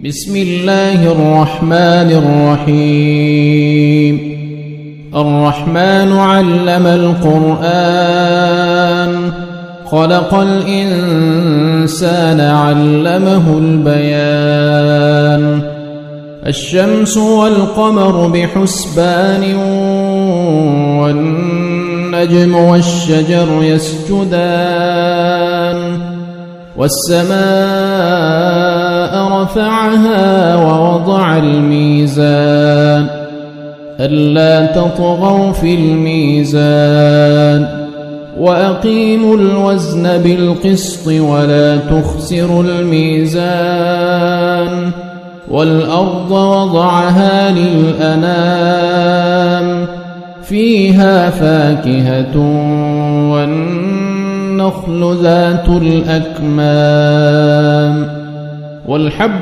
بسم الله الرحمن الرحيم. الرحمن علم القرآن، خلق الإنسان علمه البيان. الشمس والقمر بحسبان، والنجم والشجر يسجدان. والسماء رفعها ووضع الميزان، ألا تطغوا في الميزان، وأقيموا الوزن بالقسط ولا تخسروا الميزان. والأرض وضعها للأنام، فيها فاكهة والنخل ذات الأكمام، والحب